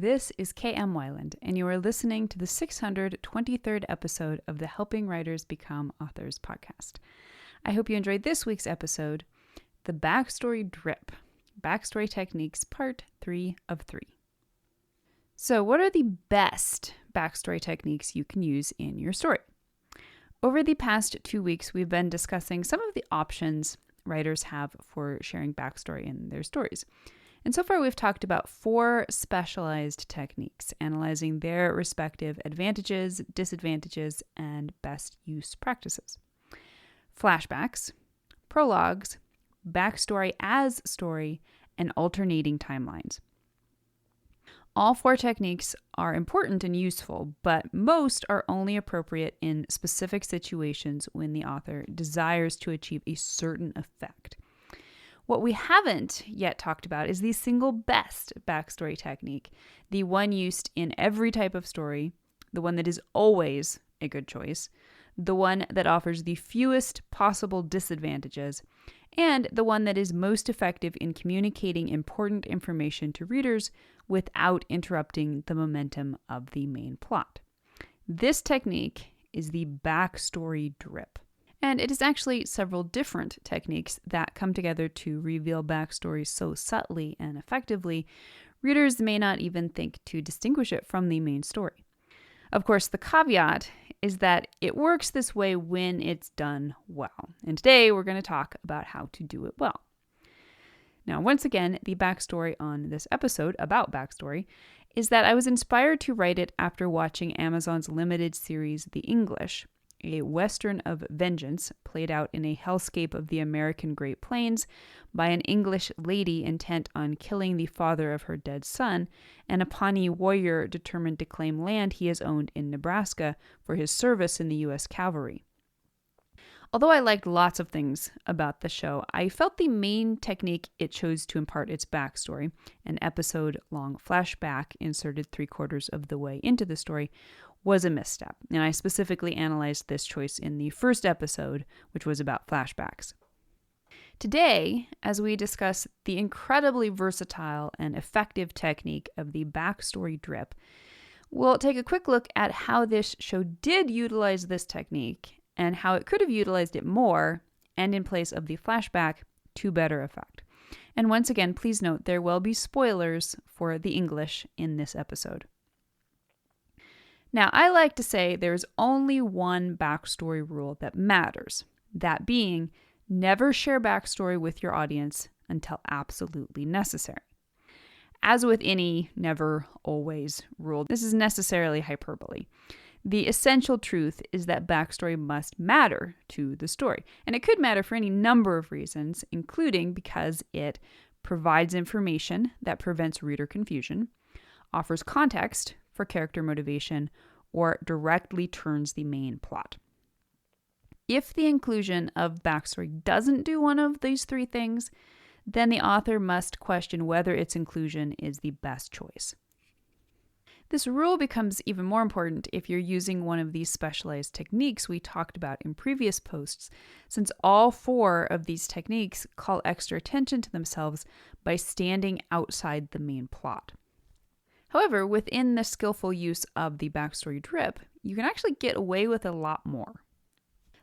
This is KM Wyland, and you are listening to the 623rd episode of the Helping Writers Become Authors podcast. I hope you enjoyed this week's episode, The Backstory Drip, Backstory Techniques, Part 3 of 3. So, what are the best backstory techniques you can use in your story? Over the past 2 weeks, we've been discussing some of the options writers have for sharing backstory in their stories. And so far, we've talked about 4 specialized techniques, analyzing their respective advantages, disadvantages, and best use practices. Flashbacks, prologues, backstory as story, and alternating timelines. All 4 techniques are important and useful, but most are only appropriate in specific situations when the author desires to achieve a certain effect. What we haven't yet talked about is the single best backstory technique, the one used in every type of story, the one that is always a good choice, the one that offers the fewest possible disadvantages, and the one that is most effective in communicating important information to readers without interrupting the momentum of the main plot. This technique is the backstory drip. And it is actually several different techniques that come together to reveal backstories so subtly and effectively, readers may not even think to distinguish it from the main story. Of course, the caveat is that it works this way when it's done well. And today we're going to talk about how to do it well. Now, once again, the backstory on this episode about backstory is that I was inspired to write it after watching Amazon's limited series, The English, a Western of vengeance played out in a hellscape of the American Great Plains by an English lady intent on killing the father of her dead son, and a Pawnee warrior determined to claim land he has owned in Nebraska for his service in the U.S. Cavalry. Although I liked lots of things about the show, I felt the main technique it chose to impart its backstory, an episode-long flashback inserted 3/4 of the way into the story, was a misstep, and I specifically analyzed this choice in the first episode, which was about flashbacks. Today, as we discuss the incredibly versatile and effective technique of the backstory drip, we'll take a quick look at how this show did utilize this technique and how it could have utilized it more and in place of the flashback to better effect. And once again, please note there will be spoilers for The English in this episode. Now, I like to say there's only one backstory rule that matters, that being, never share backstory with your audience until absolutely necessary. As with any never, always rule, this is necessarily hyperbole. The essential truth is that backstory must matter to the story, and it could matter for any number of reasons, including because it provides information that prevents reader confusion, offers context for character motivation, or directly turns the main plot. If the inclusion of backstory doesn't do one of these 3 things, then the author must question whether its inclusion is the best choice. This rule becomes even more important if you're using one of these specialized techniques we talked about in previous posts, since all 4 of these techniques call extra attention to themselves by standing outside the main plot. However, within the skillful use of the backstory drip, you can actually get away with a lot more.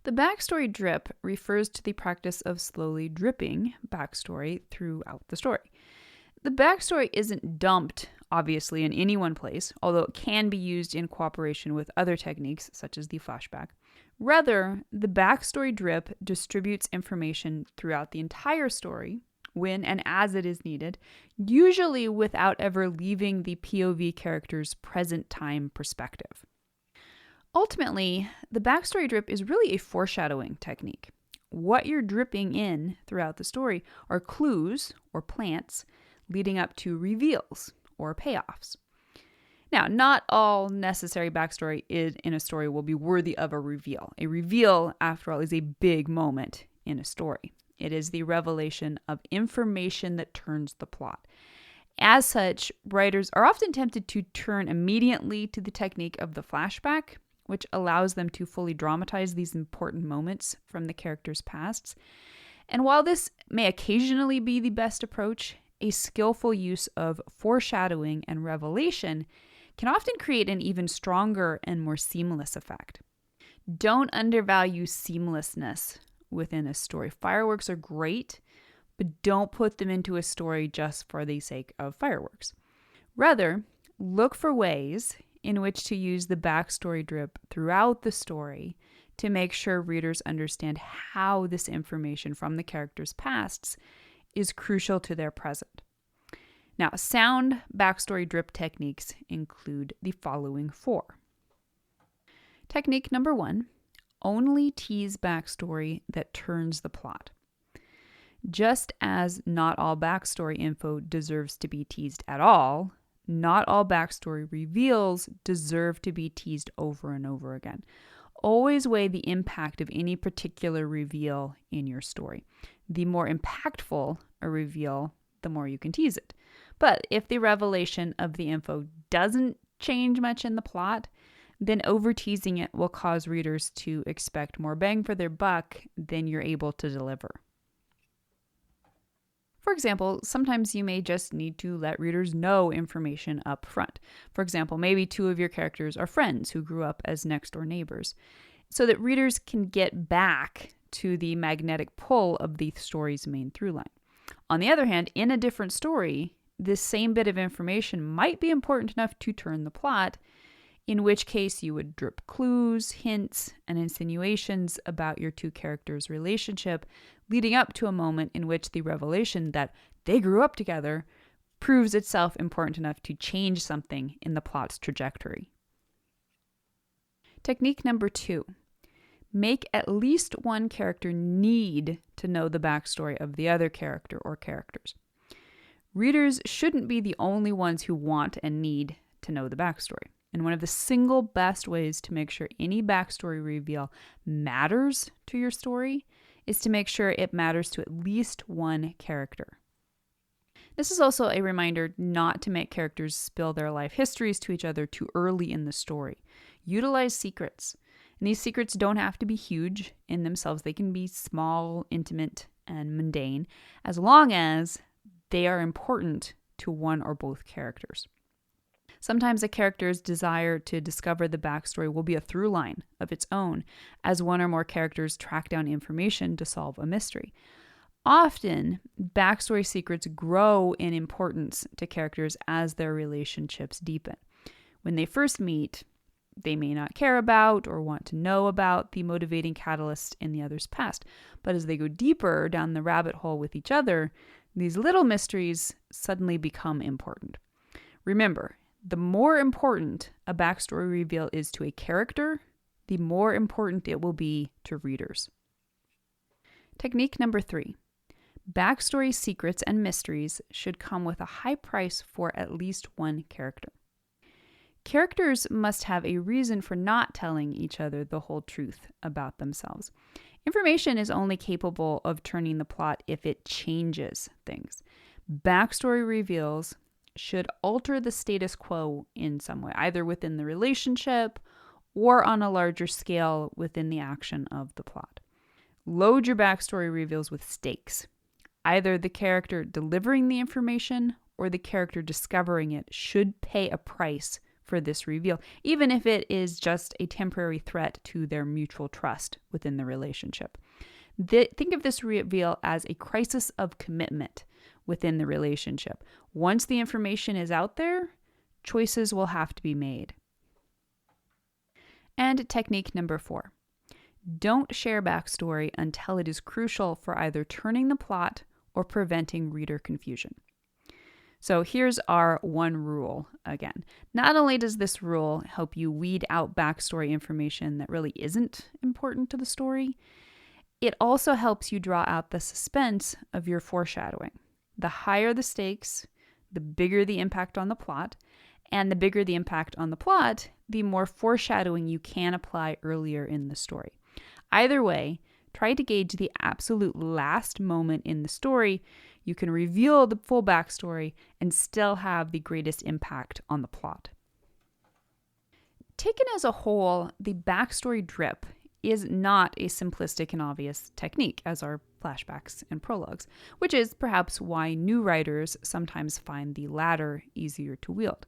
The backstory drip refers to the practice of slowly dripping backstory throughout the story. The backstory isn't dumped, obviously, in any one place, although it can be used in cooperation with other techniques, such as the flashback. Rather, the backstory drip distributes information throughout the entire story, when and as it is needed, usually without ever leaving the POV character's present time perspective. Ultimately, the backstory drip is really a foreshadowing technique. What you're dripping in throughout the story are clues or plants leading up to reveals or payoffs. Now, not all necessary backstory in a story will be worthy of a reveal. A reveal, after all, is a big moment in a story. It is the revelation of information that turns the plot. As such, writers are often tempted to turn immediately to the technique of the flashback, which allows them to fully dramatize these important moments from the characters' pasts. And while this may occasionally be the best approach, a skillful use of foreshadowing and revelation can often create an even stronger and more seamless effect. Don't undervalue seamlessness within a story. Fireworks are great, but don't put them into a story just for the sake of fireworks. Rather, look for ways in which to use the backstory drip throughout the story to make sure readers understand how this information from the characters' pasts is crucial to their present. Now, sound backstory drip techniques include the following 4. Technique number 1, only tease backstory that turns the plot. Just as not all backstory info deserves to be teased at all, not all backstory reveals deserve to be teased over and over again. Always weigh the impact of any particular reveal in your story. The more impactful a reveal, the more you can tease it. But if the revelation of the info doesn't change much in the plot, then over-teasing it will cause readers to expect more bang for their buck than you're able to deliver. For example, sometimes you may just need to let readers know information up front. For example, maybe 2 of your characters are friends who grew up as next-door neighbors, so that readers can get back to the magnetic pull of the story's main through line. On the other hand, in a different story, this same bit of information might be important enough to turn the plot, in which case you would drip clues, hints, and insinuations about your 2 characters' relationship, leading up to a moment in which the revelation that they grew up together proves itself important enough to change something in the plot's trajectory. Technique number 2. Make at least one character need to know the backstory of the other character or characters. Readers shouldn't be the only ones who want and need to know the backstory. And one of the single best ways to make sure any backstory reveal matters to your story is to make sure it matters to at least one character. This is also a reminder not to make characters spill their life histories to each other too early in the story. Utilize secrets. And these secrets don't have to be huge in themselves. They can be small, intimate, and mundane, as long as they are important to one or both characters. Sometimes a character's desire to discover the backstory will be a through line of its own, as one or more characters track down information to solve a mystery. Often, backstory secrets grow in importance to characters as their relationships deepen. When they first meet, they may not care about or want to know about the motivating catalyst in the other's past. But as they go deeper down the rabbit hole with each other, these little mysteries suddenly become important. Remember, the more important a backstory reveal is to a character, the more important it will be to readers. Technique number 3. Backstory secrets and mysteries should come with a high price for at least one character. Characters must have a reason for not telling each other the whole truth about themselves. Information is only capable of turning the plot if it changes things. Backstory reveals should alter the status quo in some way, either within the relationship or on a larger scale within the action of the plot. Load your backstory reveals with stakes. Either the character delivering the information or the character discovering it should pay a price for this reveal, even if it is just a temporary threat to their mutual trust within the relationship. Think of this reveal as a crisis of commitment within the relationship. Once the information is out there, choices will have to be made. And technique number 4. Don't share backstory until it is crucial for either turning the plot or preventing reader confusion. So here's our one rule again. Not only does this rule help you weed out backstory information that really isn't important to the story, it also helps you draw out the suspense of your foreshadowing. The higher the stakes, the bigger the impact on the plot, and the bigger the impact on the plot, the more foreshadowing you can apply earlier in the story. Either way, try to gauge the absolute last moment in the story. You can reveal the full backstory and still have the greatest impact on the plot. Taken as a whole, the backstory drip is not a simplistic and obvious technique, as are flashbacks and prologues, which is perhaps why new writers sometimes find the latter easier to wield.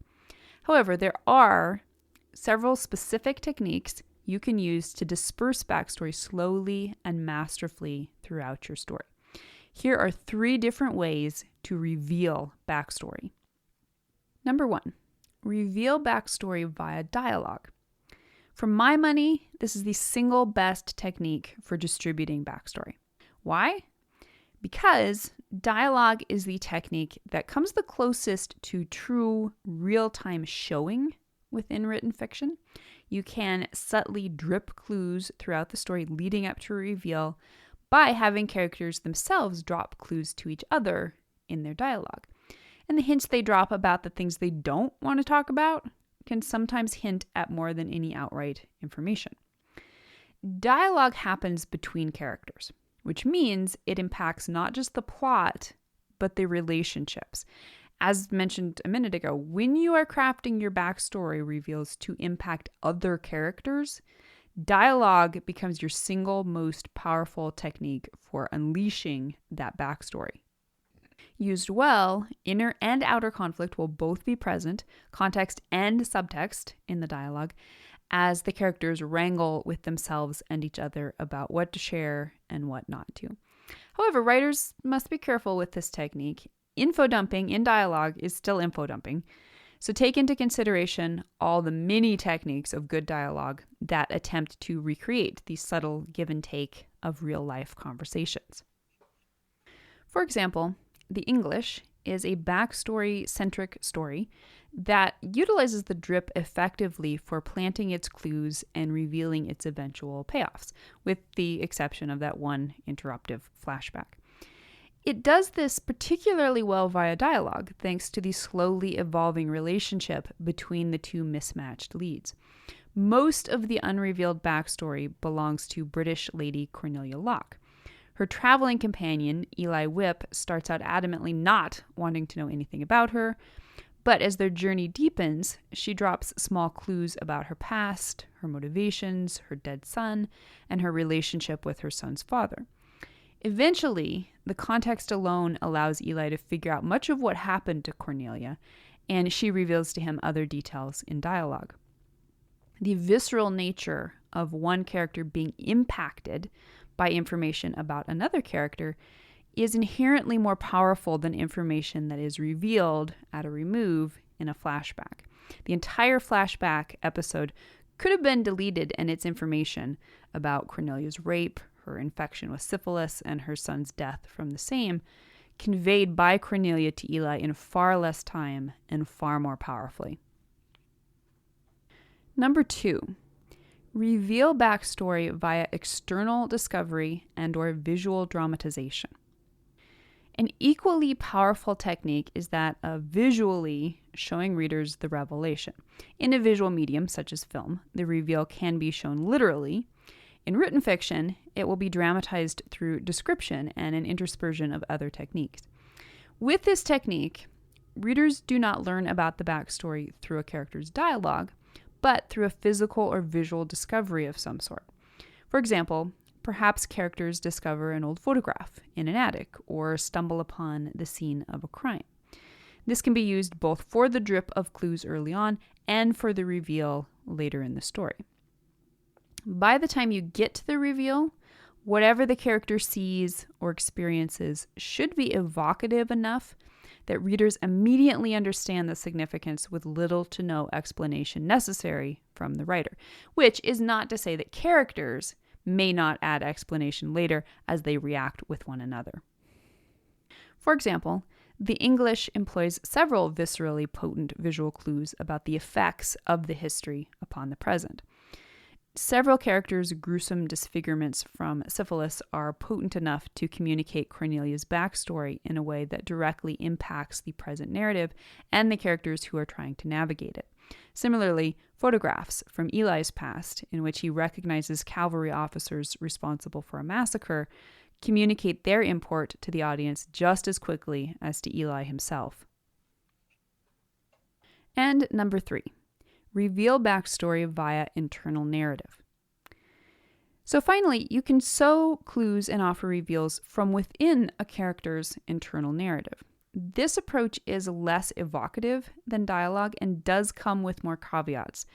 However, there are several specific techniques you can use to disperse backstory slowly and masterfully throughout your story. Here are 3 different ways to reveal backstory. Number 1, reveal backstory via dialogue. For my money, this is the single best technique for distributing backstory. Why? Because dialogue is the technique that comes the closest to true real-time showing within written fiction. You can subtly drip clues throughout the story leading up to a reveal by having characters themselves drop clues to each other in their dialogue. And the hints they drop about the things they don't want to talk about can sometimes hint at more than any outright information. Dialogue happens between characters, which means it impacts not just the plot, but the relationships. As mentioned a minute ago, when you are crafting your backstory reveals to impact other characters, dialogue becomes your single most powerful technique for unleashing that backstory. Used well, inner and outer conflict will both be present, context and subtext in the dialogue, as the characters wrangle with themselves and each other about what to share and what not to. However, writers must be careful with this technique. Info dumping in dialogue is still info dumping, so take into consideration all the many techniques of good dialogue that attempt to recreate the subtle give and take of real-life conversations. For example, The English is a backstory-centric story that utilizes the drip effectively for planting its clues and revealing its eventual payoffs, with the exception of that one interruptive flashback. It does this particularly well via dialogue, thanks to the slowly evolving relationship between the 2 mismatched leads. Most of the unrevealed backstory belongs to British lady Cornelia Locke. Her traveling companion, Eli Whip, starts out adamantly not wanting to know anything about her, but as their journey deepens, she drops small clues about her past, her motivations, her dead son, and her relationship with her son's father. Eventually, the context alone allows Eli to figure out much of what happened to Cornelia, and she reveals to him other details in dialogue. The visceral nature of one character being impacted by information about another character is inherently more powerful than information that is revealed at a remove in a flashback. The entire flashback episode could have been deleted, and its information about Cornelia's rape, her infection with syphilis, and her son's death from the same conveyed by Cornelia to Eli in far less time and far more powerfully. Number 2, reveal backstory via external discovery and/or visual dramatization. An equally powerful technique is that of visually showing readers the revelation. In a visual medium such as film, the reveal can be shown literally. In written fiction, it will be dramatized through description and an interspersion of other techniques. With this technique, readers do not learn about the backstory through a character's dialogue, but through a physical or visual discovery of some sort. For example, perhaps characters discover an old photograph in an attic or stumble upon the scene of a crime. This can be used both for the drip of clues early on and for the reveal later in the story. By the time you get to the reveal, whatever the character sees or experiences should be evocative enough that readers immediately understand the significance with little to no explanation necessary from the writer, which is not to say that characters may not add explanation later as they react with one another. For example, The English employs several viscerally potent visual clues about the effects of the history upon the present. Several characters' gruesome disfigurements from syphilis are potent enough to communicate Cornelia's backstory in a way that directly impacts the present narrative and the characters who are trying to navigate it. Similarly, photographs from Eli's past, in which he recognizes cavalry officers responsible for a massacre, communicate their import to the audience just as quickly as to Eli himself. And number 3. Reveal backstory via internal narrative. So finally, you can sow clues and offer reveals from within a character's internal narrative. This approach is less evocative than dialogue and does come with more caveats.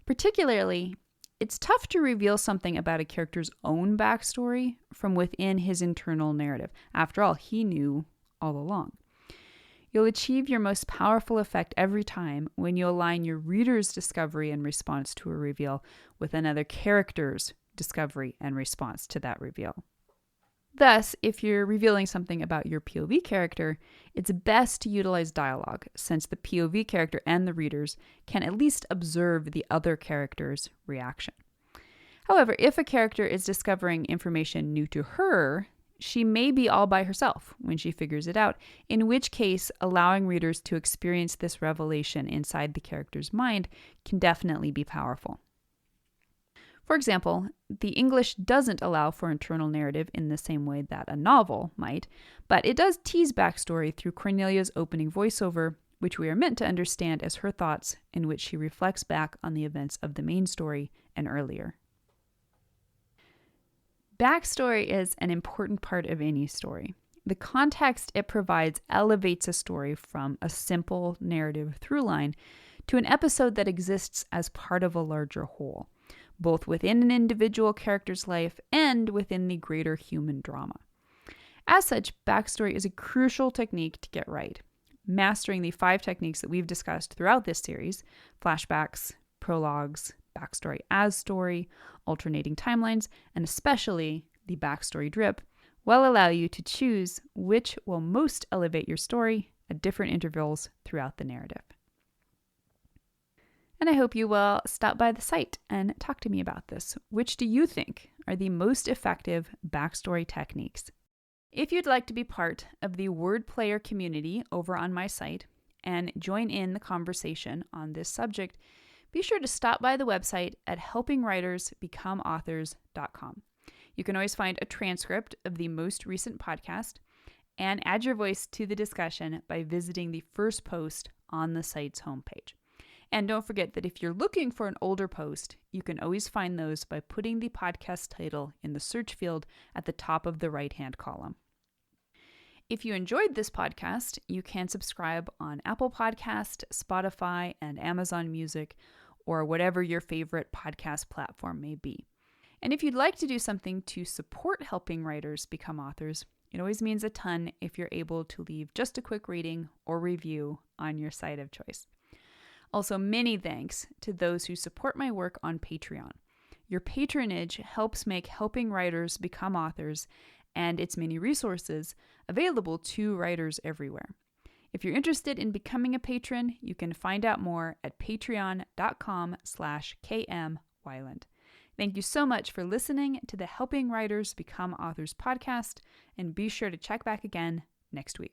Particularly, it's tough to reveal something about a character's own backstory from within his internal narrative. After all, he knew all along. You'll achieve your most powerful effect every time when you align your reader's discovery and response to a reveal with another character's discovery and response to that reveal. Thus, if you're revealing something about your POV character, it's best to utilize dialogue, since the POV character and the readers can at least observe the other character's reaction. However, if a character is discovering information new to her, she may be all by herself when she figures it out, in which case allowing readers to experience this revelation inside the character's mind can definitely be powerful. For example, the English doesn't allow for internal narrative in the same way that a novel might, but it does tease backstory through Cornelia's opening voiceover, which we are meant to understand as her thoughts in which she reflects back on the events of the main story and earlier. Backstory is an important part of any story. The context it provides elevates a story from a simple narrative throughline to an episode that exists as part of a larger whole, both within an individual character's life and within the greater human drama. As such, backstory is a crucial technique to get right. Mastering the 5 techniques that we've discussed throughout this series, flashbacks, prologues, backstory as story, alternating timelines, and especially the backstory drip, will allow you to choose which will most elevate your story at different intervals throughout the narrative. And I hope you will stop by the site and talk to me about this. Which do you think are the most effective backstory techniques? If you'd like to be part of the word player community over on my site and join in the conversation on this subject, be sure to stop by the website at helpingwritersbecomeauthors.com. You can always find a transcript of the most recent podcast and add your voice to the discussion by visiting the first post on the site's homepage. And don't forget that if you're looking for an older post, you can always find those by putting the podcast title in the search field at the top of the right-hand column. If you enjoyed this podcast, you can subscribe on Apple Podcast, Spotify, and Amazon Music, or whatever your favorite podcast platform may be. And if you'd like to do something to support helping writers become authors, it always means a ton if you're able to leave just a quick rating or review on your site of choice. Also, many thanks to those who support my work on Patreon. Your patronage helps make helping writers become authors and its many resources available to writers everywhere. If you're interested in becoming a patron, you can find out more at patreon.com/KMWeiland. Thank you so much for listening to the Helping Writers Become Authors podcast, and be sure to check back again next week.